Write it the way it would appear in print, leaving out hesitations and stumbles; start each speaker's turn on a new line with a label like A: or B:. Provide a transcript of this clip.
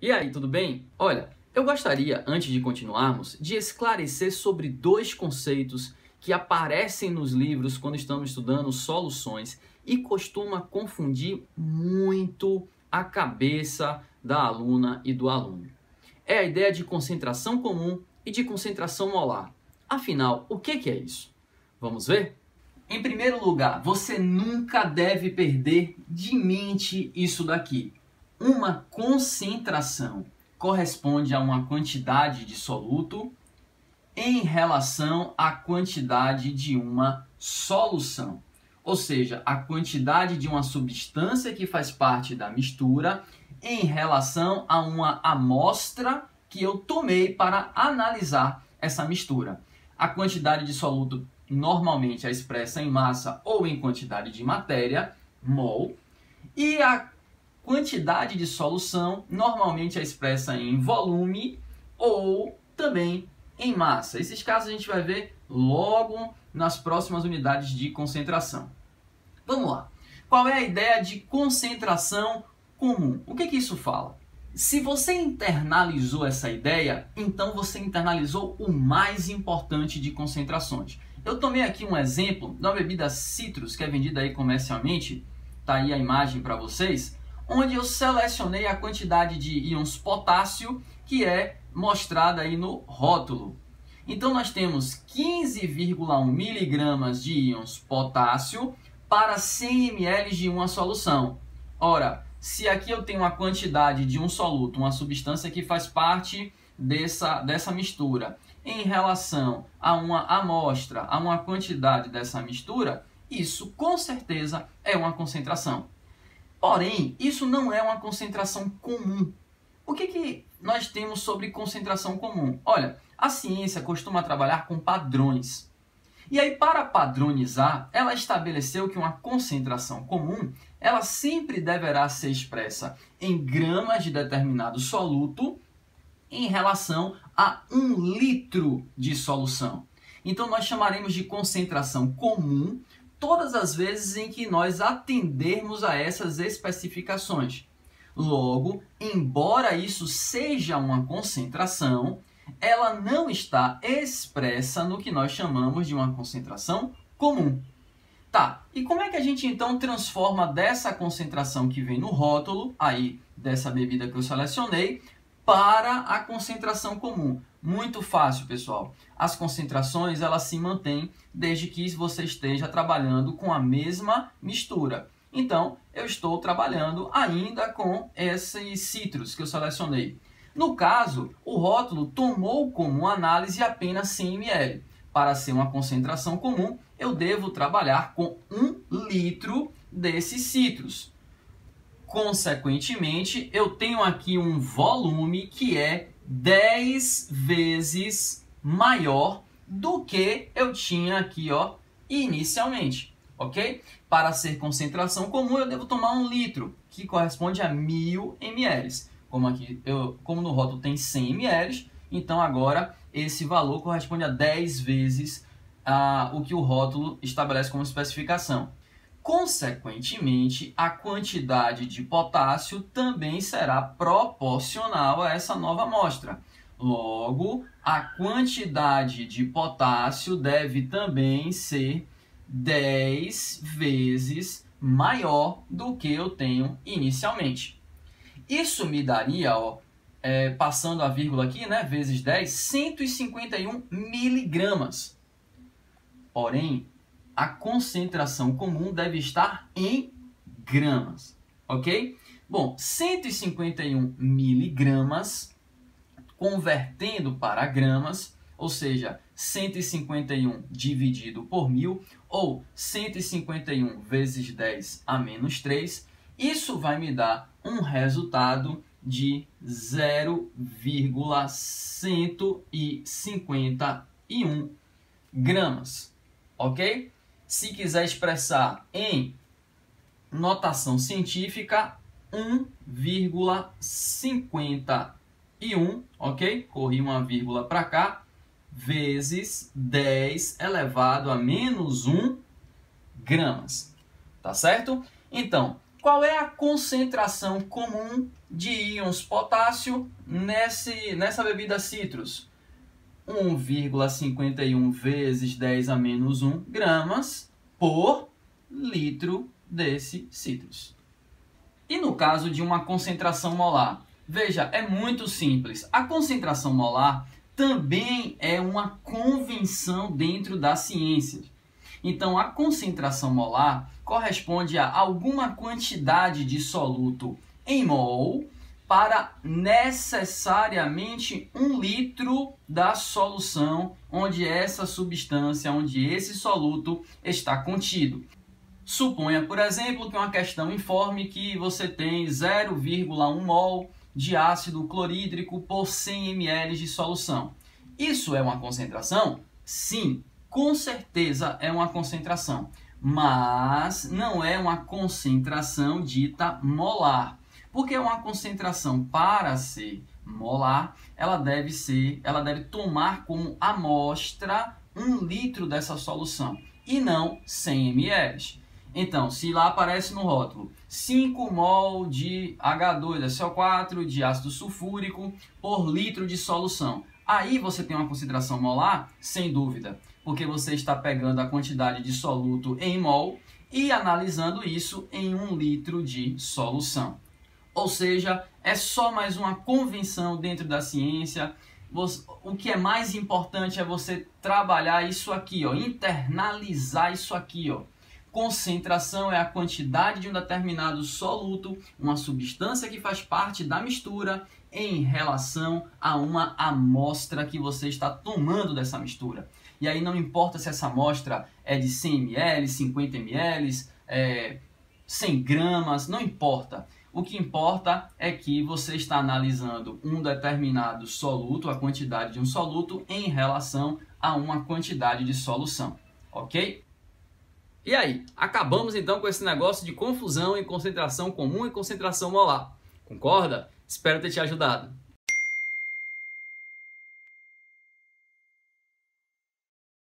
A: E aí, tudo bem? Olha, eu gostaria, antes de continuarmos, de esclarecer sobre dois conceitos que aparecem nos livros quando estamos estudando soluções e costuma confundir muito a cabeça da aluna e do aluno. É a ideia de concentração comum e de concentração molar. Afinal, o que é isso? Vamos ver? Em primeiro lugar, você nunca deve perder de mente isso daqui. Uma concentração corresponde a uma quantidade de soluto em relação à quantidade de uma solução. Ou seja, a quantidade de uma substância que faz parte da mistura em relação a uma amostra que eu tomei para analisar essa mistura. A quantidade de soluto normalmente é expressa em massa ou em quantidade de matéria, mol, e a quantidade de solução normalmente é expressa em volume ou também em massa. Esses casos a gente vai ver logo nas próximas unidades de concentração. Vamos lá. Qual é a ideia de concentração comum? O que isso fala? Se você internalizou essa ideia, então você internalizou o mais importante de concentrações. Eu tomei aqui um exemplo da bebida Citrus, que é vendida aí comercialmente, tá aí a imagem para vocês, onde eu selecionei a quantidade de íons potássio que é mostrada aí no rótulo. Então nós temos 15,1 miligramas de íons potássio para 100 ml de uma solução. Ora, se aqui eu tenho uma quantidade de um soluto, uma substância que faz parte dessa mistura, em relação a uma amostra, a uma quantidade dessa mistura, isso com certeza é uma concentração. Porém, isso não é uma concentração comum. O que nós temos sobre concentração comum? Olha, a ciência costuma trabalhar com padrões. E aí, para padronizar, ela estabeleceu que uma concentração comum, ela sempre deverá ser expressa em gramas de determinado soluto em relação a 1 litro de solução. Então, nós chamaremos de concentração comum todas as vezes em que nós atendermos a essas especificações. Logo, embora isso seja uma concentração, ela não está expressa no que nós chamamos de uma concentração comum. Tá, e como é que a gente então transforma dessa concentração que vem no rótulo, aí dessa bebida que eu selecionei, para a concentração comum? Muito fácil, pessoal. As concentrações elas se mantêm desde que você esteja trabalhando com a mesma mistura. Então, eu estou trabalhando ainda com esses citros que eu selecionei. No caso, o rótulo tomou como análise apenas 100 ml. Para ser uma concentração comum, eu devo trabalhar com 1 litro desses citros. Consequentemente, eu tenho aqui um volume que é 10 vezes maior do que eu tinha aqui, ó, inicialmente, ok? Para ser concentração comum, eu devo tomar 1 litro, que corresponde a 1000 ml. Como no rótulo tem 100 ml, então agora esse valor corresponde a 10 vezes o que o rótulo estabelece como especificação. Consequentemente, a quantidade de potássio também será proporcional a essa nova amostra. Logo, a quantidade de potássio deve também ser 10 vezes maior do que eu tenho inicialmente. Isso me daria, ó, passando a vírgula aqui, né, vezes 10, 151 miligramas. Porém, a concentração comum deve estar em gramas, ok? Bom, 151 miligramas, convertendo para gramas, ou seja, 151 dividido por 1000, ou 151 vezes 10 a menos 3, isso vai me dar um resultado de 0,151 gramas, ok? Se quiser expressar em notação científica, 1,51, ok? Corri uma vírgula para cá, vezes 10 elevado a menos 1 gramas, tá certo? Então, qual é a concentração comum de íons potássio nessa bebida citrus? 1,51 vezes 10 a menos 1 gramas por litro desse citrus. E no caso de uma concentração molar? Veja, é muito simples. A concentração molar também é uma convenção dentro da ciência. Então, a concentração molar corresponde a alguma quantidade de soluto em mol para necessariamente 1 litro da solução onde essa substância, onde esse soluto está contido. Suponha, por exemplo, que uma questão informe que você tem 0,1 mol de ácido clorídrico por 100 ml de solução. Isso é uma concentração? Sim, com certeza é uma concentração, mas não é uma concentração dita molar. Porque uma concentração, para ser molar, ela deve tomar como amostra 1 litro dessa solução e não 100 ml. Então, se lá aparece no rótulo 5 mol de H2SO4 de ácido sulfúrico por litro de solução, aí você tem uma concentração molar, sem dúvida, porque você está pegando a quantidade de soluto em mol e analisando isso em 1 litro de solução. Ou seja, é só mais uma convenção dentro da ciência. O que é mais importante é você trabalhar isso aqui, ó, internalizar isso aqui, ó. Concentração é a quantidade de um determinado soluto, uma substância que faz parte da mistura, em relação a uma amostra que você está tomando dessa mistura. E aí não importa se essa amostra é de 100 ml, 50 ml, 100 gramas, não importa. O que importa é que você está analisando um determinado soluto, a quantidade de um soluto, em relação a uma quantidade de solução, ok? E aí, acabamos então com esse negócio de confusão em concentração comum e concentração molar. Concorda? Espero ter te ajudado.